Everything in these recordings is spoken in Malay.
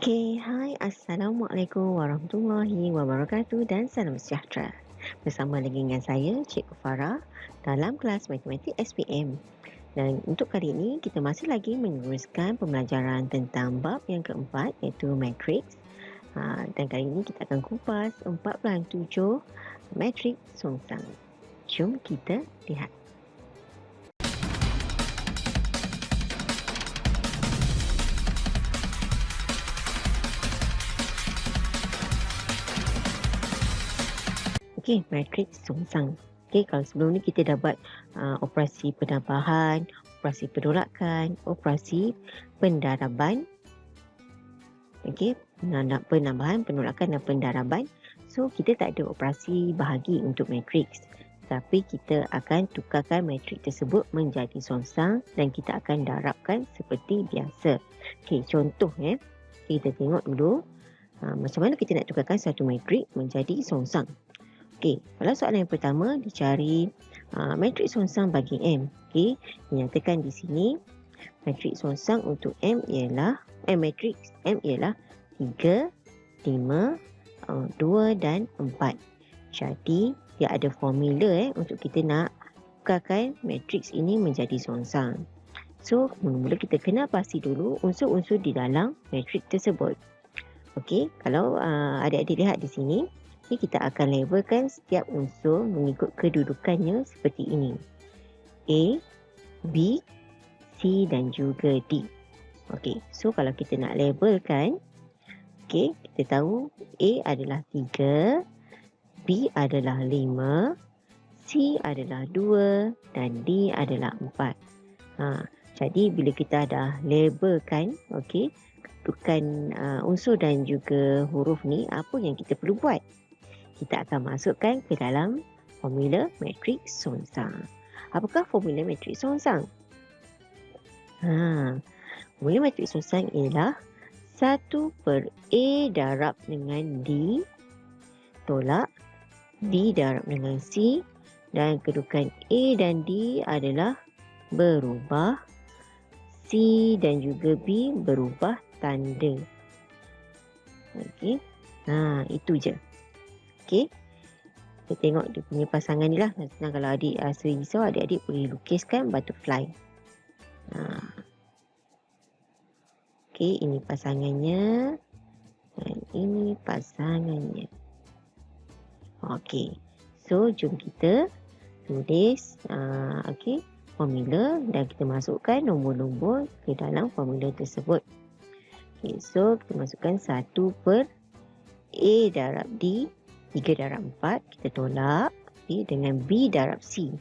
Hai, Assalamualaikum warahmatullahi wabarakatuh dan salam sejahtera. Bersama lagi dengan saya, Cikgu Farah, dalam kelas Matematik SPM. Dan untuk kali ini, kita masih lagi meneruskan pembelajaran tentang bab yang keempat, iaitu matriks. Dan kali ini kita akan kupas 4/7 matriks songsang. Jom kita lihat. Okey, matriks songsang. Okey, kalau sebelum ni kita dah buat operasi penambahan, operasi penolakan, operasi pendaraban. Okey, penambahan, penolakan dan pendaraban. So, kita tak ada operasi bahagi untuk matriks. Tapi kita akan tukarkan matriks tersebut menjadi songsang dan kita akan darabkan seperti biasa. Okey, contoh kita tengok dulu macam mana kita nak tukarkan satu matriks menjadi songsang. Okey, kalau soalan yang pertama dicari matriks songsang bagi M. Okey, dinyatakan di sini matriks songsang untuk M ialah matriks M ialah 3, 5, 2 dan 4. Jadi, dia ada formula untuk kita nak tukarkan matriks ini menjadi songsang. So, mula-mula kita kena pasti dulu unsur-unsur di dalam matriks tersebut. Okey, kalau adik-adik lihat di sini, kita akan labelkan setiap unsur mengikut kedudukannya seperti ini. A, B, C dan juga D. Okey, so kalau kita nak labelkan, kita tahu A adalah 3, B adalah 5, C adalah 2 dan D adalah 4. Jadi bila kita dah labelkan, kedudukan unsur dan juga huruf ni, apa yang kita perlu buat? Kita akan masukkan ke dalam formula matriks songsang. Apakah formula matriks songsang? Formula matriks songsang ialah 1/A darab dengan D tolak D darab dengan C dan kedudukan A dan D adalah berubah, C dan juga B berubah tanda. Okey. Itu je. Okey. Kita tengok dia punya pasangan ni lah. Senang kalau adik rasa risau, adik-adik boleh lukiskan butterfly. Okey, ini pasangannya dan ini pasangannya. Okey. So, jom kita tulis formula dan kita masukkan nombor-nombor ke dalam formula tersebut. Okey, so kita masukkan 1/A darab D, 3 darab 4, kita tolak dengan B darab C,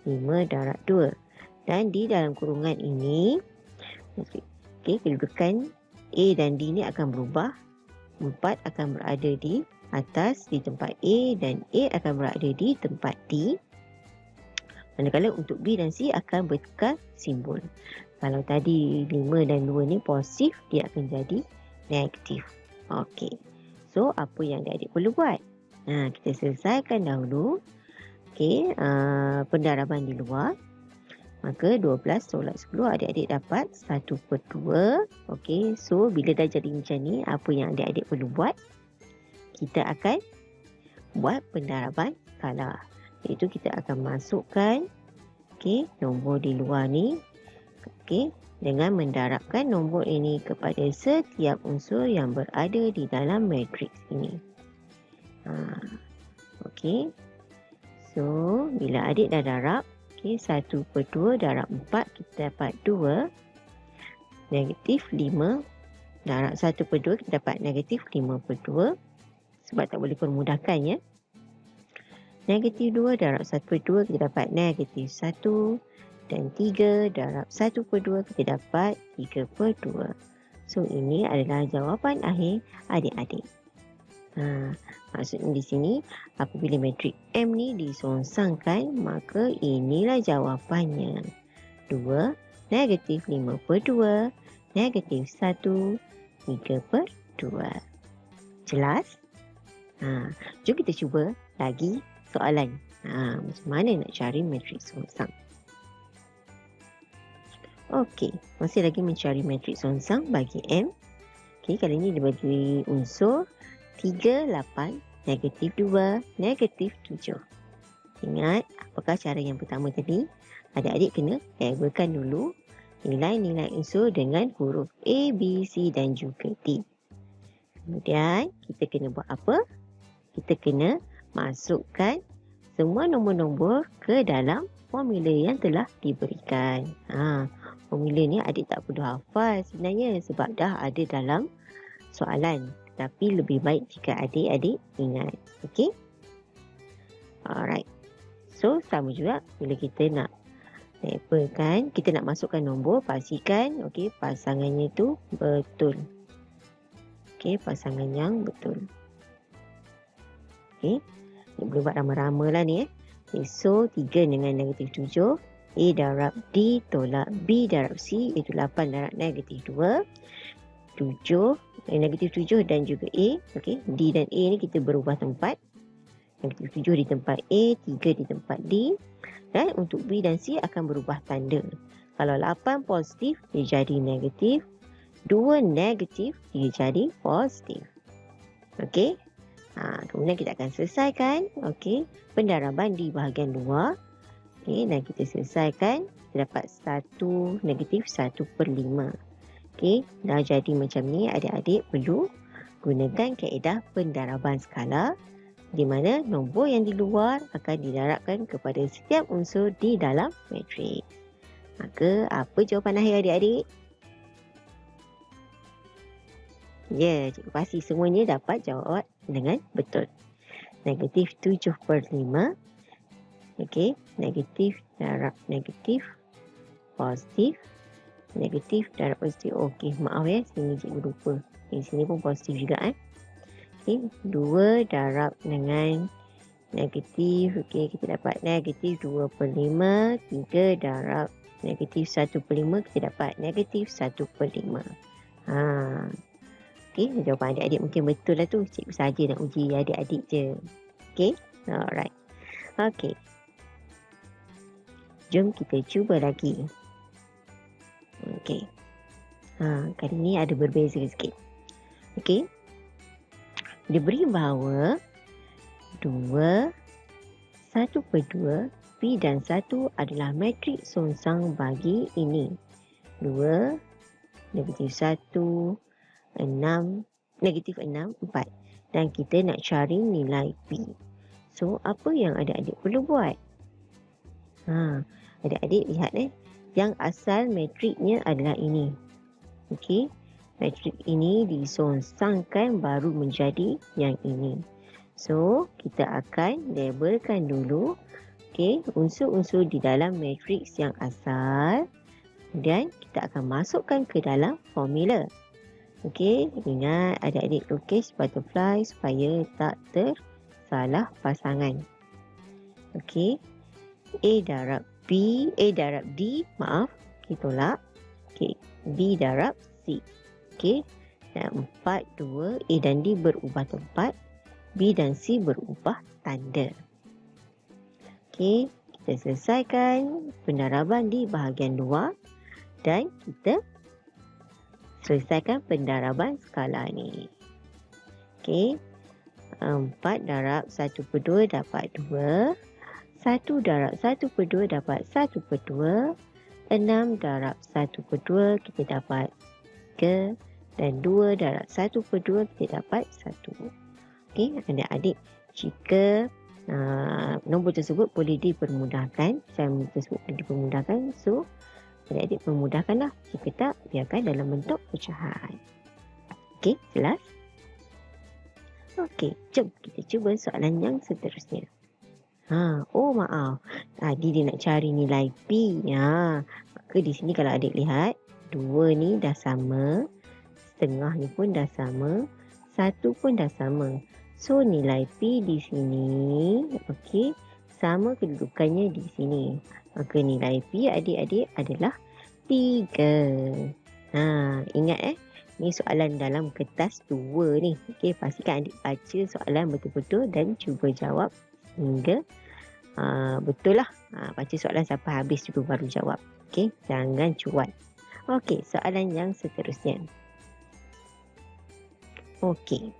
5 darab 2. Dan di dalam kurungan ini, kedudukan A dan D ni akan berubah. 4 akan berada di atas di tempat A dan A akan berada di tempat D. Manakala untuk B dan C akan bertukar simbol. Kalau tadi 5 dan 2 ni positif, dia akan jadi negatif. Okey. So, apa yang adik perlu buat? Kita selesaikan dahulu pendaraban di luar. Maka 12 tolak 10, adik-adik dapat 1/2. Okey, so bila dah jadi macam ni, apa yang adik-adik perlu buat? Kita akan buat pendaraban skala. Iaitu kita akan masukkan nombor di luar ni dengan mendarabkan nombor ini kepada setiap unsur yang berada di dalam matriks ini. So, bila adik dah darab, 1/2 darab 4, kita dapat 2. Negatif 5 darab 1/2, kita dapat negatif 5/2. Sebab tak boleh permudahkan ya. Negatif 2 darab 1/2, kita dapat negatif 1. Dan 3 darab 1/2, kita dapat 3/2. So, ini adalah jawapan akhir adik-adik. Maksudnya di sini, apabila matriks M ni disongsangkan, maka inilah jawapannya. 2, negatif 5/2, negatif 1, 3/2. Jelas? Jom kita cuba lagi soalan. Macam mana nak cari matriks songsang? Okey, masih lagi mencari matriks songsang bagi M. Okey, kali ni dibagi unsur 3, 8, negatif 2, negatif 7. Ingat, apakah cara yang pertama tadi? Adik-adik kena labelkan dulu nilai-nilai unsur dengan huruf A, B, C dan juga D. Kemudian, kita kena buat apa? Kita kena masukkan semua nombor-nombor ke dalam formula yang telah diberikan. Formula ni adik tak perlu hafal sebenarnya sebab dah ada dalam soalan. Tapi lebih baik jika adik-adik ingat. Okey? Alright. So, sama juga bila kita nak labelkan, kita nak masukkan nombor, pastikan pasangannya tu betul. Pasangan yang betul. Ni boleh buat rama-rama lah ni. So, 3 dengan negatif 7. A darab D tolak B darab C, iaitu 8 darab negatif 2. 7, negatif 7 dan juga A. D dan A ni kita berubah tempat. Negatif 7 di tempat A, 3 di tempat D. Dan untuk B dan C akan berubah tanda. Kalau 8 positif, dia jadi negatif. 2 negatif, dia jadi positif. Kemudian kita akan selesaikan pendaraban di bahagian luar. Dan kita selesaikan. Kita dapat 1 negatif 1/5. Dah jadi macam ni, adik-adik perlu gunakan kaedah pendaraban skala di mana nombor yang di luar akan didarabkan kepada setiap unsur di dalam matriks. Maka, apa jawapan akhir adik-adik? Ya, cikgu pasti semuanya dapat jawab dengan betul. Negatif 7/5. Negatif darab negatif. Positif. Negatif darab positif. Maaf ya, sini cikgu lupa. Sini pun positif juga. 2 darab dengan negatif. Kita dapat negatif 2/5. 3 darab negatif 1/5. Kita dapat negatif 1/5. Jawapan adik-adik mungkin betul lah tu. Cikgu saja nak uji adik-adik je. Alright. Jom kita cuba lagi. Kali ni ada berbeza sikit. Diberi bahawa 2, 1/2, B dan 1 adalah matriks songsang bagi ini. 2, negatif 1, 6, negatif 6, 4. Dan kita nak cari nilai P. So, apa yang adik-adik perlu buat? Adik-adik lihat yang asal matriknya adalah ini. Matrik ini disongsangkan baru menjadi yang ini. So, kita akan labelkan dulu unsur-unsur di dalam matriks yang asal. Kemudian kita akan masukkan ke dalam formula. Ingat adik-adik lukis butterfly supaya tak tersalah pasangan. A darab D, tolak. B darab C. Dan 4, 2, A dan D berubah tempat. B dan C berubah tanda. Kita selesaikan pendaraban di bahagian luar. Dan kita selesaikan pendaraban skala ni. 4 darab 1/2 dapat 2. 1 darab 1/2 dapat 1/2. 6 darab 1/2 kita dapat 3. Dan 2 darab 1/2 kita dapat 1. Adik-adik, jika nombor tersebut boleh dipermudahkan. Saya tersebut boleh dipermudahkan. So, adik-adik permudahkanlah. Jika tak, biarkan dalam bentuk pecahan. Jelas? Jom kita cuba soalan yang seterusnya. Maaf. Tadi dia nak cari nilai P. Maka di sini kalau adik lihat, 2 ni dah sama. Setengah ni pun dah sama. 1 pun dah sama. So, nilai P di sini, sama kedudukannya di sini. Maka nilai P adik-adik adalah 3. Ingat ni soalan dalam kertas 2 ni. Pastikan adik baca soalan betul-betul dan cuba jawab hingga betul lah. Baca soalan sampai habis juga baru jawab. Jangan cuat. Soalan yang seterusnya. Okey.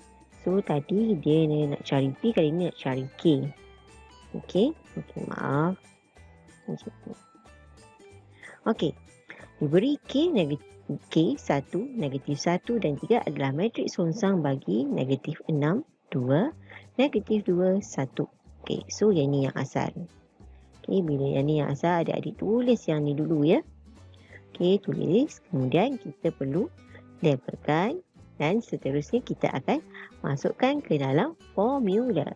So, tadi dia nak cari P, kali ni nak cari K. Okey. Okey, maaf. Macam tu. Okey. Diberi K, K 1, negatif 1 dan 3 adalah matriks songsang bagi negatif 6, 2, negatif 2, 1. Okey, so yang ni yang asal. Okey, bila yang ni yang asal, adik-adik tulis yang ni dulu ya. Okey, tulis. Kemudian kita perlu labelkan dan seterusnya kita akan masukkan ke dalam formula.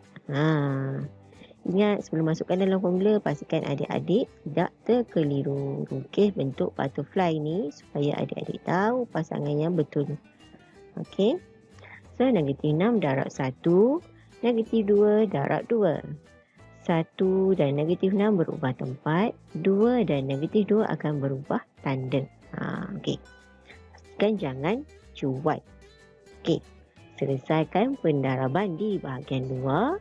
Ingat sebelum masukkan dalam formula, pastikan adik-adik tidak terkeliru. Lukis bentuk butterfly ni supaya adik-adik tahu pasangan yang betul. Okey. So, negatif 6 darab 1, negatif 2 darab 2. 1 dan negatif 6 berubah tempat, 2 dan negatif 2 akan berubah tanda. Okey. Pastikan jangan cuat. Okey. Selesaikan pendaraban di bahagian luar.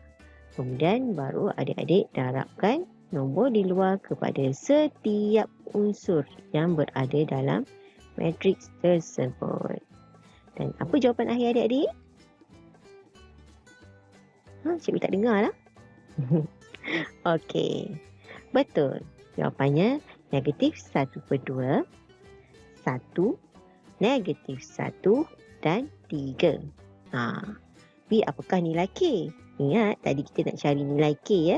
Kemudian baru adik-adik darabkan nombor di luar kepada setiap unsur yang berada dalam matriks tersebut. Dan apa jawapan akhir adik-adik? Cikgu tak dengar lah. Okey. Betul. Jawapannya negatif 1/2, 1, negatif 1 dan 3. Tapi apakah nilai K? Ingat tadi kita nak cari nilai K ya.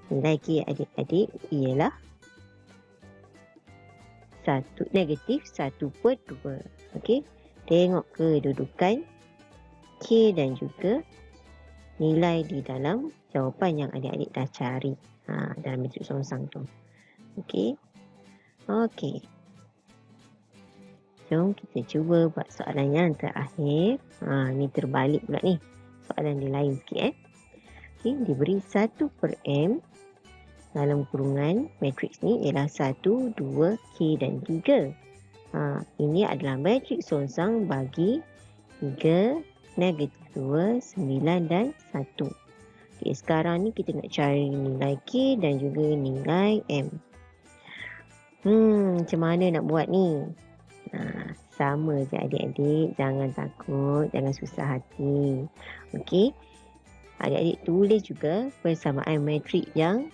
Nilai K adik-adik ialah negatif 1/2. Okey. Tengok kedudukan K dan juga nilai di dalam jawapan yang adik-adik dah cari. Dalam matriks songsang tu. Okey. Okey. Jom kita cuba buat soalan yang terakhir. Ni terbalik pula ni. Soalan dia lain sikit Okay, diberi 1/m dalam kurungan matriks ni ialah 1, 2, K dan 3. Ini adalah matriks songsang bagi 3, negatif 2, 9 dan 1. Okay, sekarang ni kita nak cari nilai K dan juga nilai M. Macam mana nak buat ni? Sama je adik-adik, jangan takut, jangan susah hati. Okey. Adik-adik tulis juga persamaan matrik yang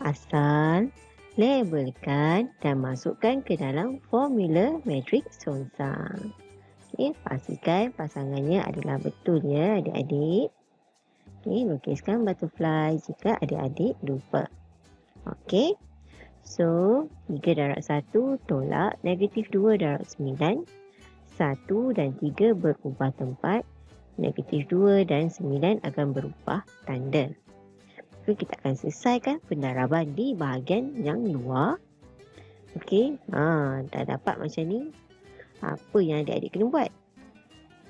asal, labelkan dan masukkan ke dalam formula matrik songsang. Okey, pastikan pasangannya adalah betul ya adik-adik. Okey, lukiskan butterfly jika adik-adik lupa. Okey. So, 3 darab 1 tolak negatif 2 darab 9. 1 dan 3 berubah tempat. Negatif 2 dan 9 akan berubah tanda. So, kita akan selesaikan pendaraban di bahagian yang luar. Okey. Dah dapat macam ni. Apa yang adik-adik kena buat?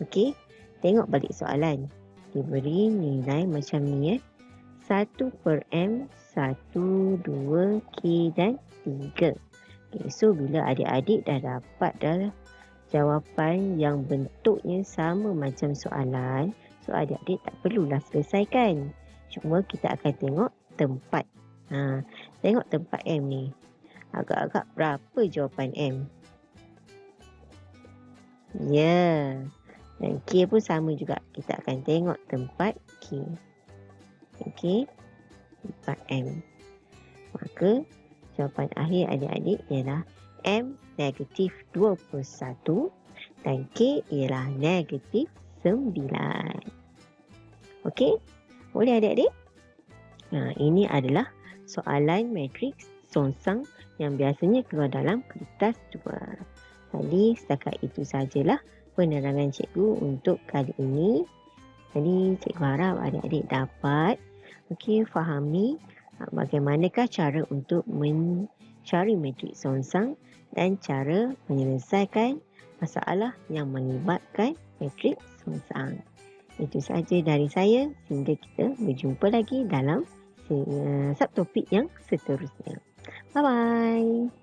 Okey. Tengok balik soalan. Diberi nilai macam ni 1/m, 1, 2, K dan 3. Okay, so bila adik-adik dah dapat jawapan yang bentuknya sama macam soalan, so adik-adik tak perlulah selesaikan. Cuma kita akan tengok tempat. Tengok tempat M ni. Agak-agak berapa jawapan M? Ya. Dan K pun sama juga. Kita akan tengok tempat K. Okey. Tempat M. Maka jawapan akhir adik-adik ialah M negatif 21 dan K ialah negatif 9. Okey? Boleh adik-adik? Ini adalah soalan matriks songsang yang biasanya keluar dalam kertas 2. Jadi setakat itu sajalah penerangan cikgu untuk kali ini. Jadi cikgu harap adik-adik dapat fahami bagaimanakah cara untuk mencari matriks songsang dan cara menyelesaikan masalah yang melibatkan matriks songsang. Itu sahaja dari saya, sehingga kita berjumpa lagi dalam subtopik yang seterusnya. Bye-bye.